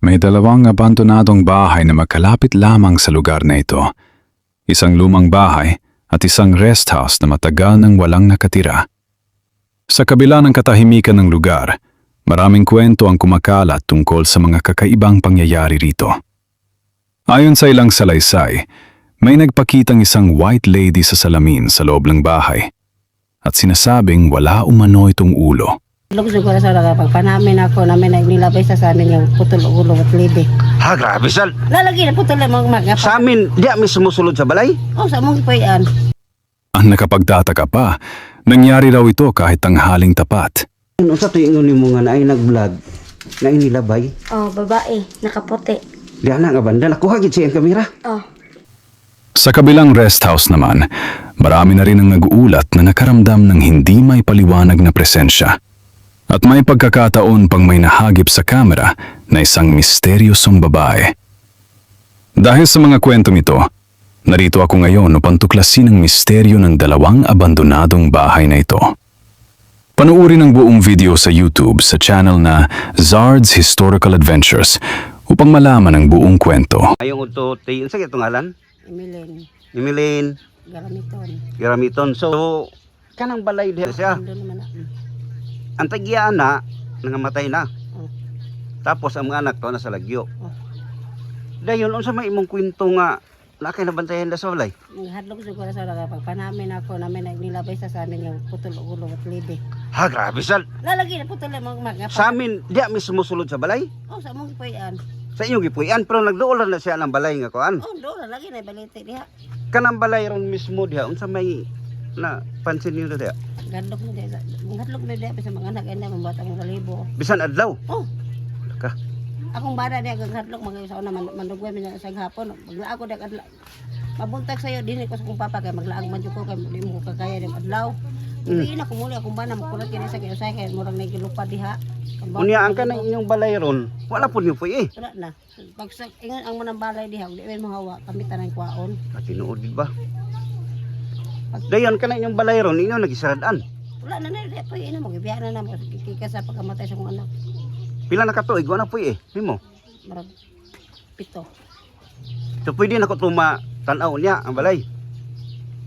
May dalawang abandonadong bahay na magkalapit lamang sa lugar na ito. Isang lumang bahay at isang rest house na matagal nang walang nakatira. Sa kabila ng katahimikan ng lugar, maraming kwento ang kumakalat tungkol sa mga kakaibang pangyayari rito. Ayon sa ilang salaysay, may nagpakitang isang white lady sa salamin sa loob ng bahay at sinasabing wala umano itong ulo. Lugso ko na sa pagpanamin ako namin na nilabay sa amin yung putol ulo at libi. Ha, grabe sal. Lalagi na putol lang mga Sa amin, di kami sumusulod sa balay. Oh, sa mong ipayan. Ang nakapagtataka pa, nangyari raw ito kahit tanghaling tapat. Ano sa tuwing ni mo nga na ay nag-vlog na inilabay? Oh, babae, nakaputi. Di na nga banda, nakuha gid siya ang kamera. Oh, Sa kabilang rest house naman, marami na rin ang nag-uulat na nakaramdam ng hindi may paliwanag na presensya. At may pagkakataon pang may nahagip sa kamera na isang misteryosong babae. Dahil sa mga kwentong ito, narito ako ngayon upang tuklasin ang misteryo ng dalawang abandonadong bahay na ito. Panuuri ng buong video sa YouTube sa channel na Zard's Historical Adventures upang malaman ang buong kwento. Ayong uto, tayo, sa itong ngalan? Emilin, Emilin Garamiton. Garamiton. So, kanang balay diha siya. Ando naman na. Ang tagiyaan na, nangamatay na. Oh. Tapos ang mga anak to nasa lagyo. Oh. Dayon, unsa may imong kwento nga nakay nabantayan da sa balay? Hadlok ko na sa pagpanamin ako namin na nilabay sa amin yung putol ulo at libi. Ha, grabe sal. Lalagi na putol lang mga Sa amin, di kami sumusulod sa balay. Oh, sa mong ipayan. Sa inyong gipuyan, pero nagduulan na siya ng balay nga kuan. Oh, doon lagi na balite diha. Kanang balay ron mismo diha, unsa may na pansin niyo diha? Gadlok na diha. Gadlok na diha sa mga anak ina mga bata mga kalibo. Bisan adlaw. Oh, Ka. akong bada diha kag hadlok mga sa una mandugway man sa hapon. Maglaag ko diha adlaw. Mabuntag sayo dinhi ko sa kong papa kay maglaag man jud ko kay di mo ko kakaya dim adlaw. Hindi na kumuli akong bana makulat kini sa kay usay kay murang nagilupad diha. Unya ang kanang inyong balay ron, wala po niyo po eh. Wala na. Pag sa ingon ang manang balay diha, di man mahawa kami tanang kwaon. At tinuod gid ba? Dayon kanang inyong balay ron, inyo nagisaradaan. Wala na na di pa ina mo gibiya na mo kika sa pagkamatay sa kong anak. Pila na katuig wala po eh. Nimo. Marag pito. So pwede na ko tuma tan-aw niya ang balay.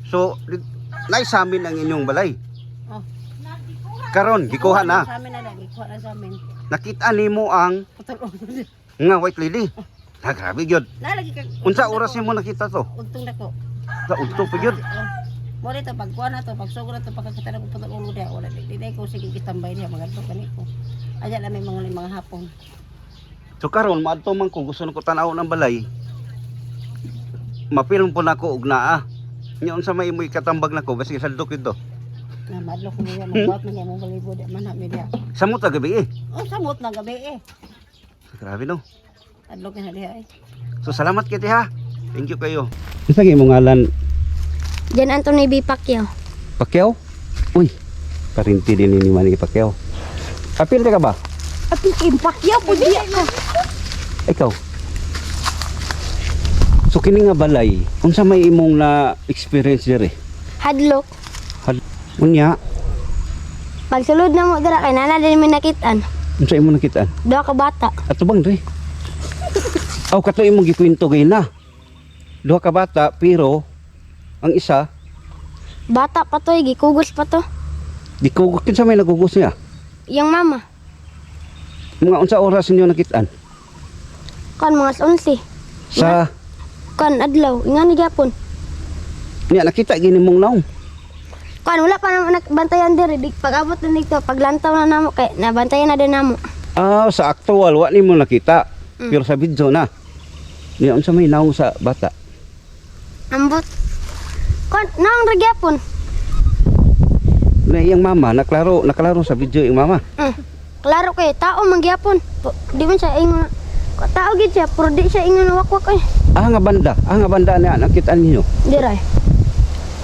So naisamin ang inyong balay. Oh. Karon gikuha na. Sa amin na lagi, kuha na sa amin. Nakita nimo ang Putol ulo. nga white lady. Ha, grabe gyud. Nalagi kag Unsa oras nimo nakita to? untong nako. Sa udto pa gyud. Mo dito pag kuha na to, pag sugod na to pagkakita na ko putol ulo diha, wala di ko sige kitambay diha magadto kani ko. Aja na may mga hapon. So karon maadto man ko gusto nako tan-aw ng balay. Mapilon po nako og naa. Nya unsa may imoy katambag nako basi saldok ito. Na madlo ko niya magbuhat man niya mong balibo di man mi diha. Samot ta gabi eh. Oh, samot na gabi eh. Grabe no. Adlok na diha eh. So salamat kiti ha. Thank you kayo. Isa gyud imong ngalan Jan Anthony B. Pacquiao. Pacquiao? Uy, karinti din ni Manny Pacquiao. Apil ka ba? Api Kim Pacquiao po diya ka. Ikaw. So kini nga balay, unsa may imong na experience dire? Hadlok. Unya, Pagsulod na mo dira kay nana din mi nakitaan. unsa imong nakitaan? Duha ka bata. Ato bang dire? Aw kato imong gikwento gay na. Duha ka bata pero ang isa Bata pa to, gikugos pa to. di ko kinsa may nagugos niya. Yang mama. Mga unsa oras ninyo nakitaan? Kan mga 11. Sa Kan adlaw, ingani gyapon. niya nakita gini mong naong. Kan wala pa naman bantayan diri. Pag-abot na dito, paglantaw na namo kay nabantayan na din namo. Ah, sa actual wa nimo nakita. Pero sa video na. Niya unsa may naong sa bata? Ambot. Kan naong ra gyapon. Na iyang mama naklaro sa video iyang mama. Klaro kay tao man gyapon. Di man siya ingon. Tao gid siya, pero di siya ingon wakwak ay. Ah nga banda na nakita ninyo. Diray.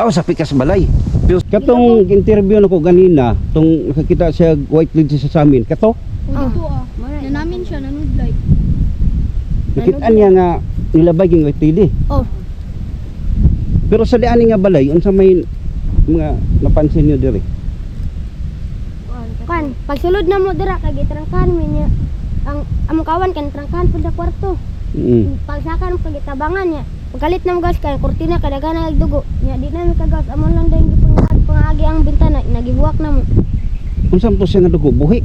Aw sa pikas balay. Pero katong interview nako ganina, tong nakakita siya white lady sa amin. Kato, Na namin siya nanudlay. nakita niya nga nilabay yung white lady. Oh. Pero sa diani nga balay, unsa may mga napansin niyo dire? Kan, pagsulod na mo dira kay gitrangkan mi niya. ang among kawan kan trangkahan pud sa kwarto. Pagsakan mo kagitabangan niya. Pagkalit na mo gas kay kurtina kadaghan na dugo. Nya di na mi kagas amon lang dahil pangagi ang bintana nagibuwak na mo. Unsa po siya nga dugo buhik?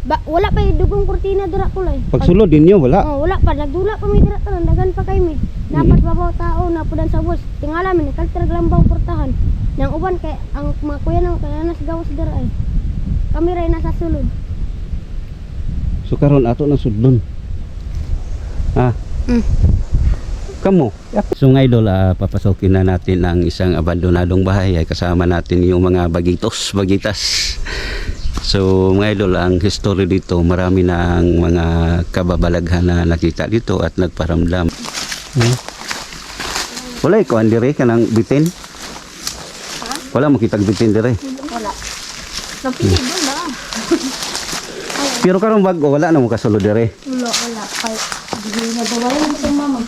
Wala pa yung dugong kurtina dira kulay. Pagsulod ninyo wala. Oh, wala pa nagdula pa mi dira tanan dagan pa kay mi. Dapat babaw tao na pudan sa bus. Tingala mi nagkaltrag lambang portahan. Nang uban kay ang mga kuya nang kana sa gawas dira ay. Kami ray nasa sulod. So karon ato na sudlon. Ha? Kamo. So nga idol, papasokin na natin ang isang abandonadong bahay ay kasama natin yung mga bagitas. So mga idol, ang history dito, marami na ang mga kababalaghan na nakita dito at nagparamdam. Wala ikaw andire ka ng bitin? Wala makitag bitin dire? Wala. Napili doon na. Pero karong bago, wala na mo kasulod dire? Wala. Kay Hindi na babayan sa mama.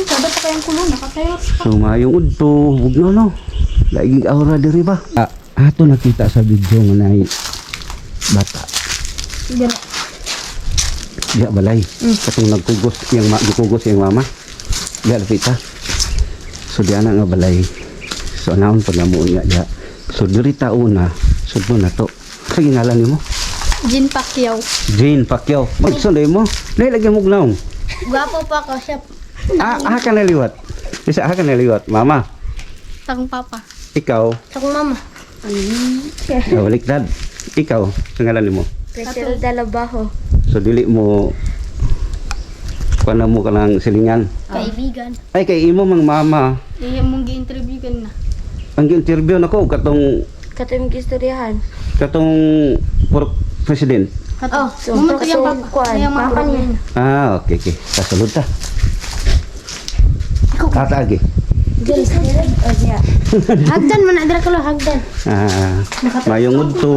Sada pa kayang kulong, nakatayo. So mayong udto, huwag na no. Laigig aura diri ba? Ato nakita sa video nga nay bata. dira. Diya balay. Katong nagkugos yung mama. Diya lapita. So diya na nga balay. So anaon pag namuon nga diya. So diri tauna, sudlo na to. Sa gingalan nimo? Jin Pacquiao. Jane Pacquiao. Magsunday mo. Nay lagi mo gnaw. Gwapo pa ko siya. Ka na liwat. Isa ka na liwat. Mama, Tang papa. ikaw. Tang mama. Baliktad. Ikaw, sa ngalan nimo. Rachel Dalabaho. So dili mo kana mo kanang silingan. Kaibigan. Ay kay imo mang mama. Iya mong gi-interview kan na. Ang interview nako katong Katong gistoryahan. president. Oh, sumpro yung papa niya. Okay. Kasulod ta. Kata lagi. Hagdan man adra ko hagdan. Mayong udto.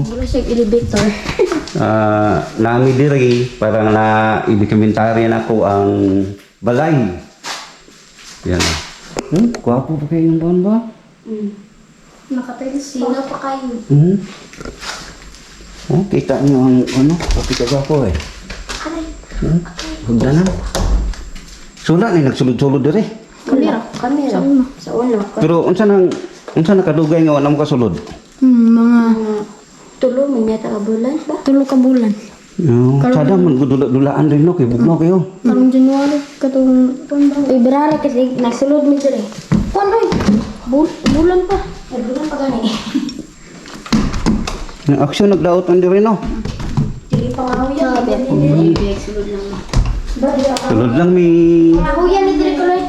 Wala siya elevator. Nami diri para na ibikomentarya nako ang balay. Yan. Kuwapo pa kayo yung buwan ba? Nakatayo sino pa kayo? Oh, kita niyo ang kapi ka ko eh. Hagdanan. Sula ni nagsulod-sulod diri. Kamera. Sa uno. Pero unsa nakadugay nga wala mo kasulod? Mga tulo man yata ka bulan ba? Tulo ka bulan. Sada man dula-dulaan rin no kay bugnaw kayo. Karong January katong February kasi nagsulod mi dire. Kuan oy. Bulan pa. Bulan pa gani. Ang aksyon nagdaot man diri no. Dili pa mahuyan. Sulod lang mi. Mahuyan ni dire kuloy.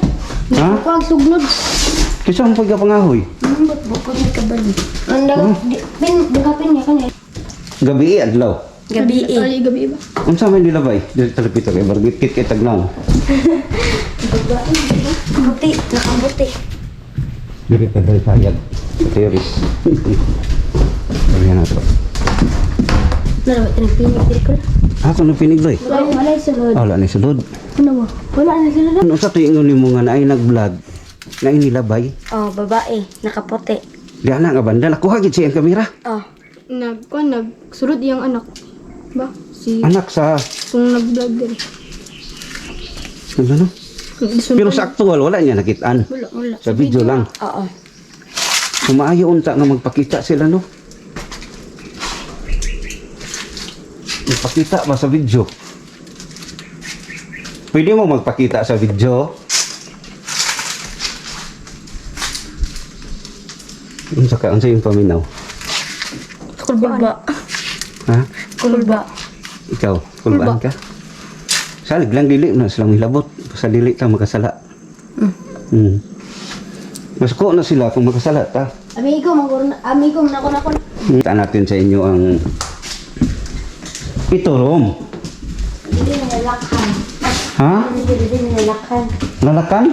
Ha? Kuag sugnod. Kisa mo pag pangahoy. Bukod ni kabali. Dagapin niya kanay. Gabi adlaw. Gabi ba? Unsa man nilabay? Dili talapito kay bargit kay tagnaw. Buti, nakabuti. Diri ta dali sayad. Teris. Ayan na to. Narawat na pinig dire kuloy. Ako nang pinig doy. Wala sulod. Wala ni sulod. Ano ba? Wala na sila. Ano sa tuingon nimo nga naay nag-vlog na inilabay? Oh, babae, nakaputi. Di ana nga banda nakuha gid siya ang kamera. Oh. Nagsulod yung anak ba si Anak sa kung nag-vlog din. ano? Pero sa aktual wala niya nakitaan. Wala. Sa video lang. Oo. Kumaayo unta nga magpakita sila no. Magpakita ba sa video? Pwede mo magpakita sa video? Unsa yung paminaw? Kulba. Ha? Kulba. Ikaw, kulbaan ka? Salig lang dili na silang hilabot. Sa dili ta makasala. Mas ko na sila kung makasala ta. Amigo na ko. Kita natin sa inyo ang ito rom. Dili na nalakhan. Ha? Dili na nalakhan. Nalakan?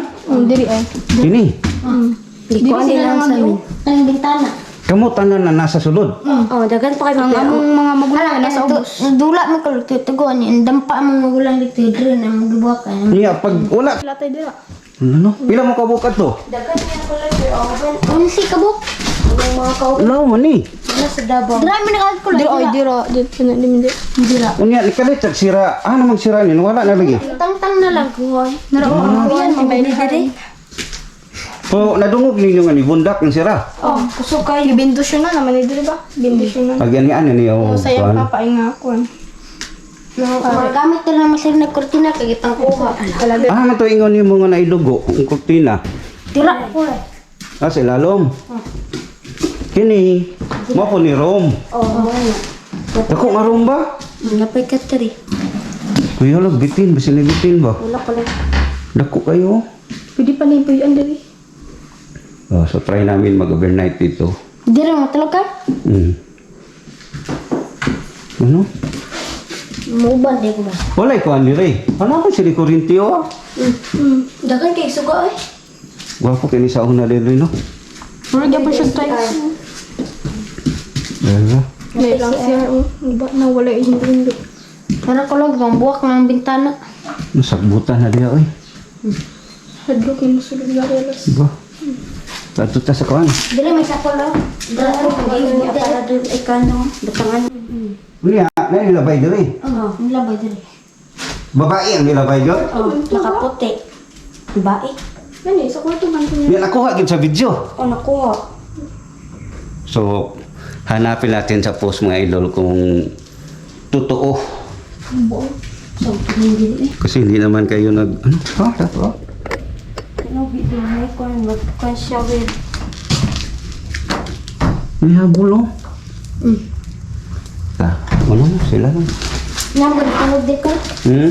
Diri ay. Dini. Dili sila lang sa amin. Ang bintana. Kamu tanan na nasa sulod. Oh, dagan pa kay Ang among mga magulang nasa ubos. Dula mo ko tugon ni dampa mo magulang dito dire na magbuwak kay. Niya pag wala. Latay dira. Ano? Pila mo kabukat to? Dagan niya ko lang open. Ano si kabuk? Ang mga kau. Law man ni. Nasa Davao. Dami na ko Dira ay dira dito na limdi. Dira. Unya ikalit sira. Ah namang sira ni wala na lagi. Tang-tang na lang kuha. Nara ko yan may diri. So nadungog ninyo nga ni bundak ang sira. Oh, kusog kay bindusyon na naman diri ba? Bindusyon na. Agyan nga ni Oh, sayang papa ay nga ako. Gamit na naman sila ng kortina kay itang kuha. Talaga. Ah man to ingon ni mo nga naidugo ang kurtina. Dira ko. Ah sa ilalom. Kini mo po ni Rom. Oh. Dako nga Rom ba? Napay ka tari. Kuya lang bitin bisin bitin ba? Wala pala. Dako kayo. Pwede pa ni puy diri. Oh, so try namin mag-overnight dito. Dira mo tulog ka? Ano? Muban di ko ba? Walay ko ani ray. Ano ko si Corintio? Dagan kay suga eh. Gwapo kini sa una dili no. Mura gyapon siya tayo. Dala. Dahil lang siya iba na wala hindi. Para ko lang ang buwak ng bintana. Nasagbutan na diya oy. Hadlo kay musulod nga relas. Ba. Tato ta sa kuan. Dili may sako lang. Dira ko pag-iwi para doon ay kanong batangan. Unya, na nilabay diri. Oo, nilabay diri. Babae ang nilabay diri. Oh, nakaputi. Bae. Gani sa kwarto man ko niya. Ni nakuha gid sa video. Oh, nakuha. So, hanapin natin sa post mga idol kung totoo. So, hindi eh. Kasi hindi naman kayo nag... Ano? Ha? Dato? No video may kon mag siya with. May habol, no? Ah, ano mo? Sila lang. Namo tunog di ka.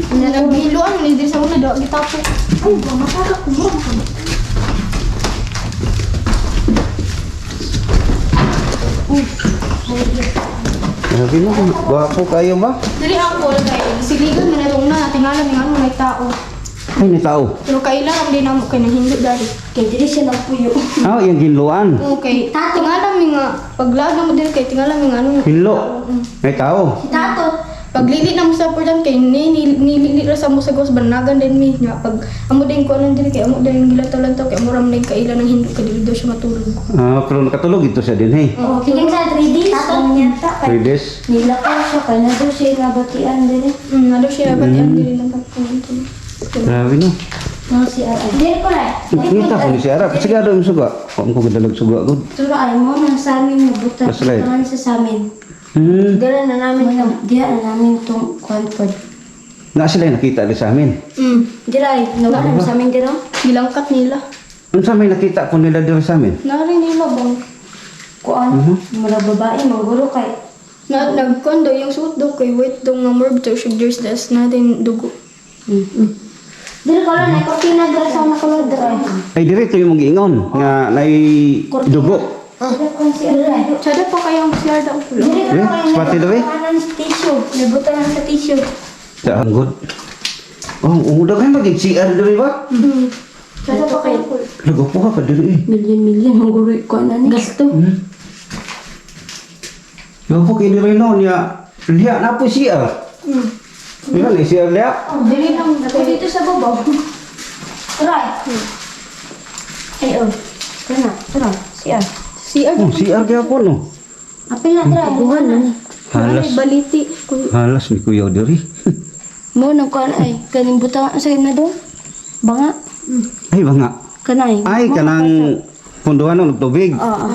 Naghiluan ni diri sa una daw gitapo. Ay, matara ko mo. Sabi mo, gwapo kayo ba? Dili ako kay siligan man atong na tingala ng ano may tao. Ay, ni tao. Pero kailangan din namo kay nahindo dari. Kay diri siya nagpuyo. Ah, yung ginluan. Okay, tingala mi nga paglaga mo diri kay tingala mi nga ano. Hinlo. May tao. Tato. Paglili na mo sa portan kay nilili ra sa mo sa gos banagan din mi nga pag amo din ko anan diri kay amo din gilantaw-lantaw kay amo ram din kaila ng hindo kay dili daw siya matulog. Ah, pero nakatulog ito siya din, hey. Oh, tingin sa 3D. Tato nyata kay 3 days. nilakaw siya kay na do siya nabatian diri. Nado siya batian diri lang pagpunto. Grabe, no? No si Ara. Diri ko na. Nakita ko ni si Arap. Sigado yung suga. Kung ko gadalag suga ko. Turo ay mo nang sa amin nabuta. Mas light. Naman sa amin. Dira na namin diha na namin tong kwanpod. Na sila yung nakita din sa amin. Dira ay nawala sa amin dira. Gilangkat nila. Ano sa may nakita ko nila din sa amin? Nari nila bang Kuan, mga babae, mga guro kay. nagkondo yung suot daw kay wait daw nga more to sugars das natin dugo. Dira ko lang, ay kortina dira sa una kulod dira. Ay, dirito yung mag-ingon. Nga, nai dugo. Dira ko si Ara. Sada pa kayang CR daw ko lang. Dira ko Eh, lang, pati daw eh. nabutan sa tissue. Nabutan sa tissue. Sa anggod. Oh, umudag kayo maging CR diri ba? Sada pa kayo. Nagapo ka pa diri eh. Milyon ang guro ko na ni. Gasto. Nagapo kayo diri no niya. Liya na po CR. Ilan eh, CR liya? Dili lang Ako dito sa babaw. Try. Ay, oh. Kana, tara. Siya. CR Oh, CR kaya po no. Apil na tara. Buhan na ni. Halas. baliti. Halas ni kuya diri. Mo nang kuan ay kaning butang sa na do. Banga. Ay, ba nga? Kanay. Ay, kanang punduhan ng tubig. Oo.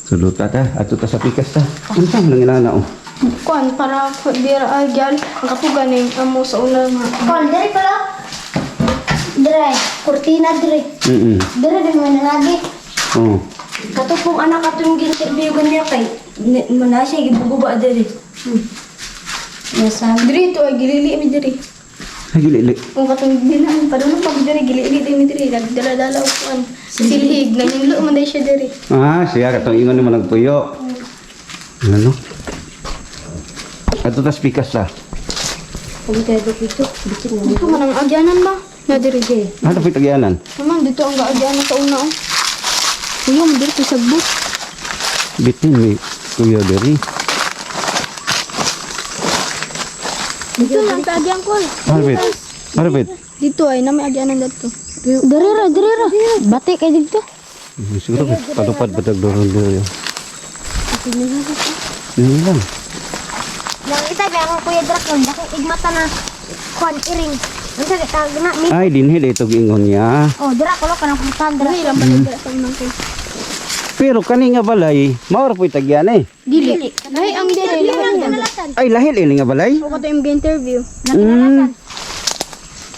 Sulot ta, ato ta sa pikas ta. Unsa man lang inana oh. Kuan para dira ay gyal ang katugan ning amo sa una nga. Kol diri pala. Diri, kurtina diri. Diri din mo nangagi. Oh. Katupong anak atong ginterview ganyan kay mana siya gibuguba diri. Nasa Diri to ay gilili mi diri. Ay, gili. Kung katong bilang padulong pag diri gilili mi diri nagdala-dala og kuan. Silhig nanginlo man day siya diri. Ah, siya katong ingon ni mo nagpuyo. Ano? Ato ta pikas ta. kung tayo dito, bitin na. Dito man ang agyanan ba? Na diri di. Ano pa itagyanan? Naman dito ang gaagyanan sa una oh. Kuya mo diri sa bus. Bitin mi kuya diri. Dito lang sa agyan ko. Arbit. Arbit. Dito ay na may agyanan dito. Diri ra. Bati kay dito. Siguro palupad patag doron diri. Yun lang. Yang ita ang Kuya Drakon, dako igmata na kuan iring. Unsa ka tag na mi? Ay, dinhi dito gingon niya. Oh, dira ko ka nang putang dira. Dili lang balik dira sa unang kay. Pero kani nga balay, maura po'y tagyan eh. Dili. Ay, ang dili lang Kanalasan. Ay, lahil ini nga balay. Ako to yung interview. Mm.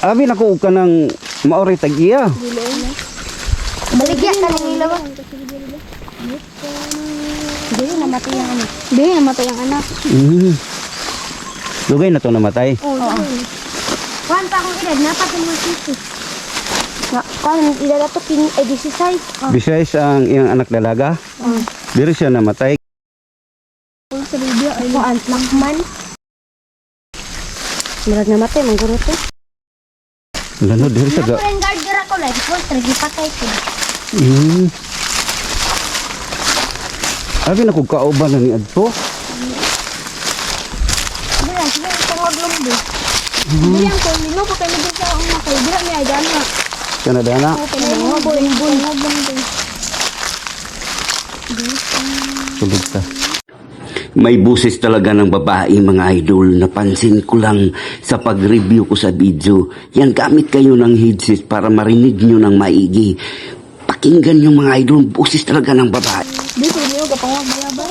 Abi na ko ka ng maoray tagya. Baligya ka nang ilaw. Dili namatay ang ano. Dili namatay ang anak. Mm. Lugay na to namatay. Oh, kuan pa akong edad napat mo sisi. Na kuan edad to kin 16. Besides ang iyang anak dalaga, diri siya namatay. Sa video ay Kuan lakman. Murag namatay man guro to. Lano, diri siya ga... Ako rin guard dira ko like ko tragi patay ko. Mm. Abi na ko kauban na ni Adto. Dira sige tungod lumbo. dili ang ko lino pa kay medyo sa ang kay dira mi ay dana. Kanada na. Mga boy. Tulog ka. May buses talaga ng babae mga idol. Napansin ko lang sa pag-review ko sa video. Yan, gamit kayo ng headset para marinig nyo ng maigi. Pakinggan nyo mga idol, buses talaga ng babae. Di ko niyo gapangwag ba.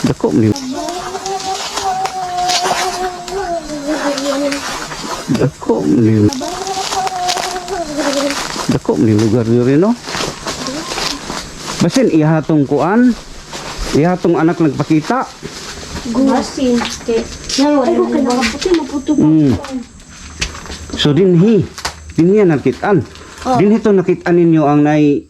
Dako, mali. Dako, mali. Dako, mali lugar nyo rin, no? Basin, ihatong kuan. Ihatong anak nagpakita. Gumasin kay nang wala ka nakaputi maputo. Mm. So dinhi nakitaan. Dinhi to nakitaan ninyo ang nay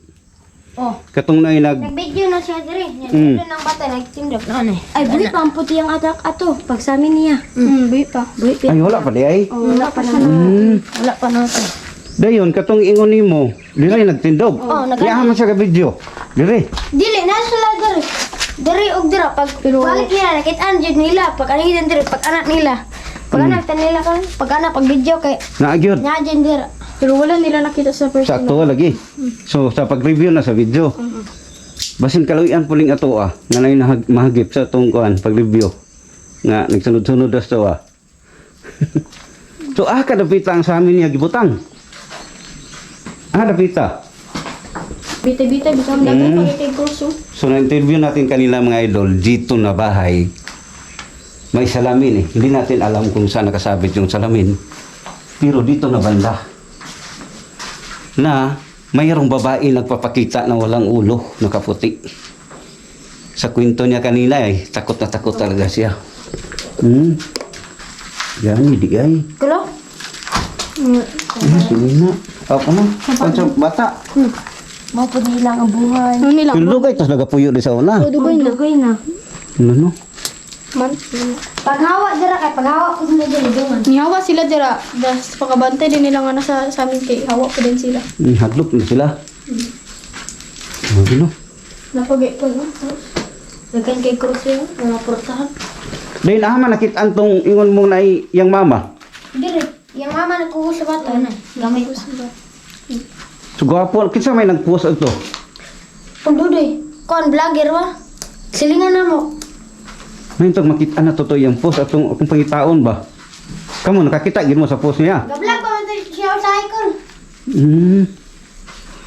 katong nay Nag-video na siya dire. Mm. Nang bata nagtindog na ani. Ay buhi pa ang puti ang atak ato pag sa amin niya. Buhi pa. Buhi pa. ay wala pa di ay. Wala pa na. Wala pa na to. Dayon katong ingon nimo, dire nagtindog. Kaya man siya ka video. Dire. Dili na sila dire. Dire og dira pag balik nila nakitaan jud nila pag anidan dire pag anak nila. Pag anak tan nila kan pag anak pag video kay Naagyod. nya jud dira. Pero wala nila nakita sa personal. Sakto lagi. So sa pag-review na sa video. Basin kaluyan puling ato nga nay mahagip sa tong kuan pag-review. Nga nagsunod-sunod das to So kadapita ang sa amin niya gibutang. Dapita. Bita-bita bisang dagan pagitay kurso. So na-interview natin kanila mga idol dito na bahay. May salamin eh. Hindi natin alam kung saan nakasabit yung salamin. Pero dito na banda. Na mayroong babae nagpapakita na walang ulo, nakaputi. Sa kwento niya kanina eh, takot na takot talaga siya. Yan, hindi ay. Kulo? Sige na. Ako na. Pansang bata. Mao pud nila ang buhay. Ano nila? Pero lugay, tapos nagapuyo di sa una. Dugay na. Dugay na. Ano no? Man. Paghawa dira kay paghawa ko sila diri dungan. Nihawa sila dira. Das pakabantay din nila nga nasa sa amin kay hawa ko din sila. Hadlok na sila. Ano no? Napagay ko no. Dagan kay cross yun, mga portahan. Dahil naman nakitaan tong ingon mong na yang mama. Diri, yung mama nagkuha sa bata na. Gamay pa. So gwapo, kinsa may nag-post ito? Pagdudoy, kon vlogger ba? Silingan na mo. Ngayon itong makita na totoo yung post atong akong pangitaon ba? Kamu nakakita gid mo sa post niya. Ga-vlog pa man to siya sa icon.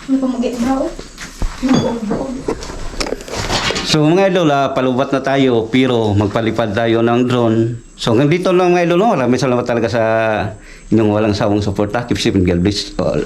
Ano pa magit bro? So mga idol, palubat na tayo pero magpalipad tayo ng drone. So hanggang dito lang mga idol, maraming salamat talaga sa inyong walang sawang suporta. Keep safe and God bless all.